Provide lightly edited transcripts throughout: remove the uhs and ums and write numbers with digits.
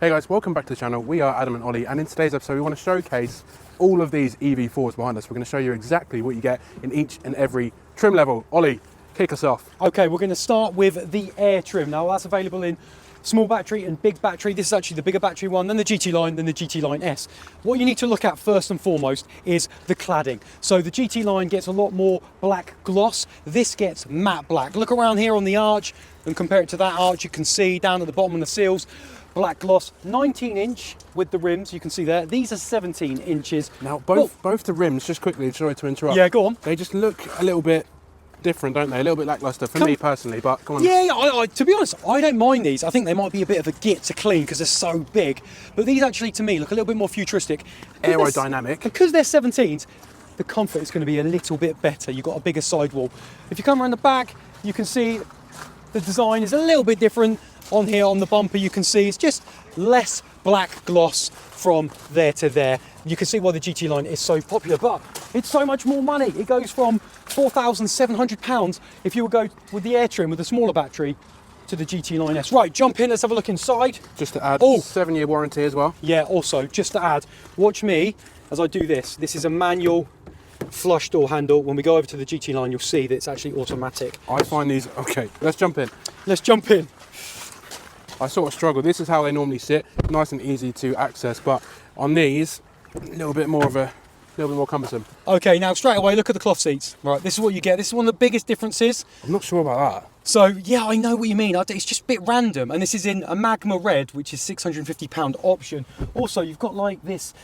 Hey guys, welcome back to the channel. We are Adam and Ollie, and in today's episode we want to showcase all of these EV4s behind us. We're going to show you exactly what you get in each and every trim level. Ollie, kick us off. Okay, we're going to start with the Air trim. Now that's available in small battery and big battery. This is actually the bigger battery one, then the GT line, then the GT line S. What you need to look at first and foremost is the cladding. So the GT line gets a lot more black gloss. This gets matte black. Look around here on the arch and compare it to that arch. You can see down at the bottom of the seals, black gloss, 19 inch with the rims, you can see there. These are 17 inches. Now both the rims, just quickly, sorry to interrupt. Yeah, go on. They just look a little bit different, don't they? A little bit lackluster for me personally, but come on. Yeah, I, to be honest, I don't mind these. I think they might be a bit of a git to clean because they're so big. But these actually, to me, look a little bit more futuristic. Aerodynamic. Because they're 17s, the comfort is going to be a little bit better. You've got a bigger sidewall. If you come around the back, you can see the design is a little bit different. On here on the bumper, you can see it's just less black gloss from there to there. You can see why the GT line is so popular, but it's so much more money. It goes from £4,700 if you would go with the Air trim with a smaller battery to the GT line S. Right, jump in, let's have a look inside. Just to add, 7-year warranty as well. Yeah, also, just to add, watch me as I do this. This is a manual flush door handle. When we go over to the GT line, you'll see that it's actually automatic. I find these, okay, let's jump in. Let's jump in. I sort of struggle. This is how they normally sit, nice and easy to access, but on these, a little bit more cumbersome. Okay, now straight away, look at the cloth seats. Right, this is what you get. This is one of the biggest differences. I'm not sure about that. So, yeah, I know what you mean. It's just a bit random. And this is in a Magma Red, which is £650 option. Also, you've got like this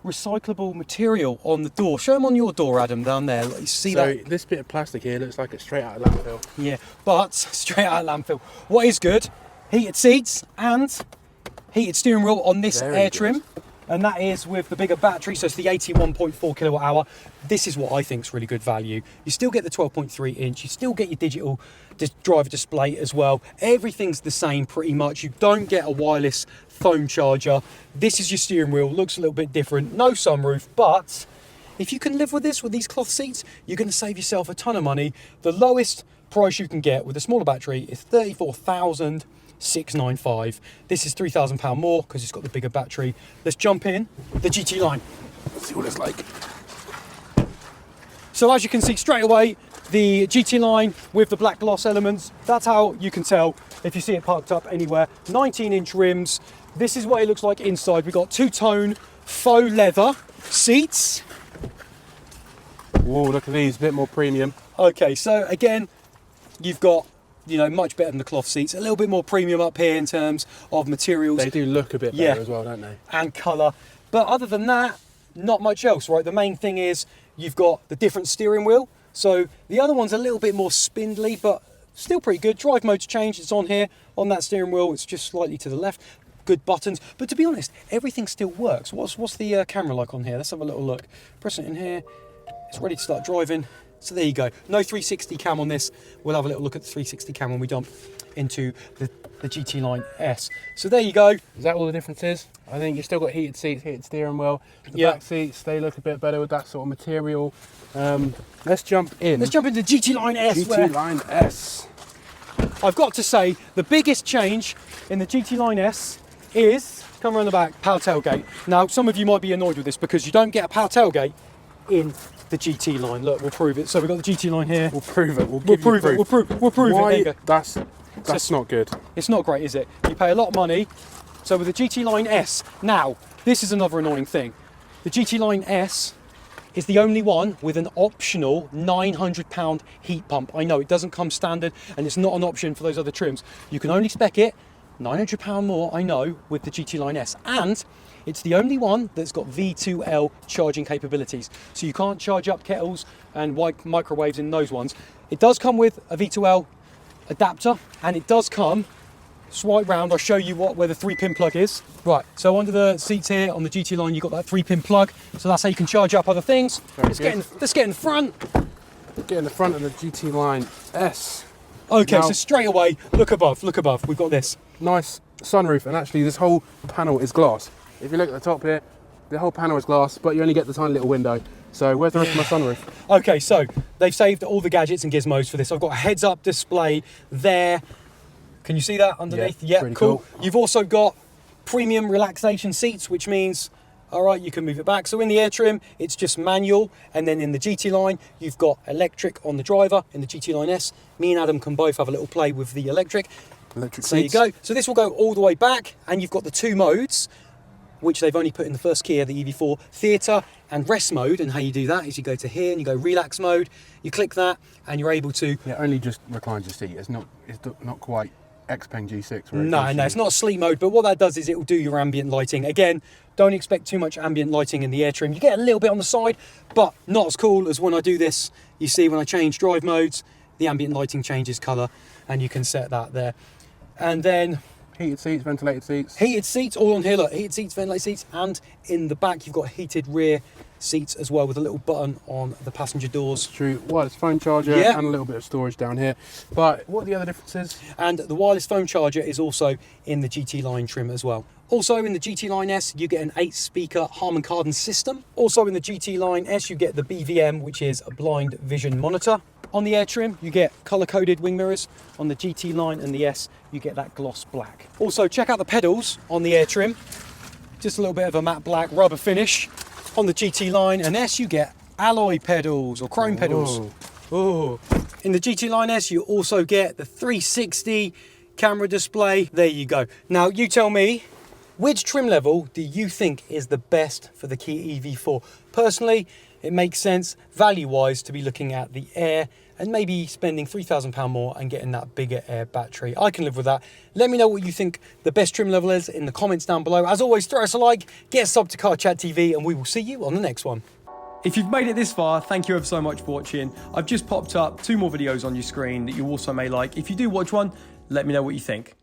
recyclable material on the door. Show them on your door, Adam, down there. You see that? So this bit of plastic here looks like it's straight out of landfill. Yeah, but straight out of landfill. What is good? Heated seats and heated steering wheel on this Air trim, and that is with the bigger battery, so it's the 81.4 kilowatt hour. This is what I think is really good value. You still get the 12.3 inch, you still get your digital driver display as well. Everything's the same pretty much. You don't get a wireless phone charger. This is your steering wheel, looks a little bit different, no sunroof, but if you can live with this, with these cloth seats, you're going to save yourself a ton of money. The lowest price you can get with a smaller battery is £34,695. This is £3,000 more because it's got the bigger battery. Let's jump in the GT line. Let's see what it's like. So as you can see straight away, the GT line with the black gloss elements, that's how you can tell if you see it parked up anywhere. 19-inch rims. This is what it looks like inside. We've got two-tone faux leather seats. Whoa, look at these, a bit more premium. Okay, so again, you've got, you know, much better than the cloth seats. A little bit more premium up here in terms of materials. They do look a bit better as well, don't they? And colour. But other than that, not much else, right? The main thing is you've got the different steering wheel. So the other one's a little bit more spindly, but still pretty good. Drive mode's changed. It's on here, on that steering wheel. It's just slightly to the left. Good buttons. But to be honest, everything still works. What's the camera like on here? Let's have a little look. Press it in here. It's ready to start driving. So there you go. No 360 cam on this. We'll have a little look at the 360 cam when we jump into the GT line S. So there you go. Is that all the differences? I think you've still got heated seats, heated steering wheel. The back seats, they look a bit better with that sort of material. Let's jump in. Let's jump into GT line S. GT line S. I've got to say, the biggest change in the GT line S is, come around the back, power tailgate. Now, some of you might be annoyed with this because you don't get a power tailgate in the GT line. Look, we'll prove it. So we've got the GT line here. We'll prove it. We'll prove it. We'll prove Why? it. There you go. That's not good. It's not great, is it? You pay a lot of money. So with the GT line S, now, this is another annoying thing. The GT line S is the only one with an optional £900 heat pump. I know it doesn't come standard and it's not an option for those other trims. You can only spec it £900 more, I know, with the GT line S. And it's the only one that's got V2L charging capabilities. So you can't charge up kettles and microwaves in those ones. It does come with a V2L adapter, and it does come, swipe round, I'll show you where the 3-pin plug is. Right, so under the seats here on the GT line, you've got that 3-pin plug. So that's how you can charge up other things. Let's get in the front. Get in the front of the GT line S. Okay, so straight away, look above. We've got this. Nice sunroof, and actually this whole panel is glass. If you look at the top here, the whole panel is glass, but you only get the tiny little window. So where's the rest of my sunroof? Okay, so they've saved all the gadgets and gizmos for this. I've got a heads-up display there. Can you see that underneath? Yeah, cool. You've also got premium relaxation seats, which means, all right, you can move it back. So in the Air trim, it's just manual. And then in the GT line, you've got electric on the driver. In the GT Line S, me and Adam can both have a little play with the electric. Electric So there you seats. go. So this will go all the way back, and you've got the 2 modes, which they've only put in the first Kia, the EV4, theatre and rest mode. And how you do that is you go to here and you go relax mode, you click that, and you're able to... Yeah, only just reclines your seat. It's not quite Xpeng G6. Where No, it's not sleep mode, but what that does is it will do your ambient lighting. Again, don't expect too much ambient lighting in the Air trim. You get a little bit on the side, but not as cool as when I do this. You see, when I change drive modes, the ambient lighting changes colour, and you can set that there. And then heated seats, ventilated seats. heated seats, all on here, look, heated seats, ventilated seats, and in the back you've got heated rear seats as well with a little button on the passenger doors. True, wireless phone charger, Yeah. and a little bit of storage down here. But what are the other differences? And the wireless phone charger is also in the GT line trim as well. Also in the GT Line S, you get an 8-speaker Harman Kardon system. Also in the GT Line S, you get the BVM, which is a blind vision monitor. On the Air trim, you get colour-coded wing mirrors. On the GT Line and the S, you get that gloss black. Also, check out the pedals on the Air trim. Just a little bit of a matte black rubber finish. On the GT Line and S, you get alloy pedals or chrome pedals. Oh. In the GT Line S, you also get the 360 camera display. There you go. Now, you tell me, which trim level do you think is the best for the Kia EV4? Personally, it makes sense value-wise to be looking at the Air and maybe spending £3,000 more and getting that bigger Air battery. I can live with that. Let me know what you think the best trim level is in the comments down below. As always, throw us a like, get a sub to Car Chat TV, and we will see you on the next one. If you've made it this far, thank you ever so much for watching. I've just popped up 2 more videos on your screen that you also may like. If you do watch one, let me know what you think.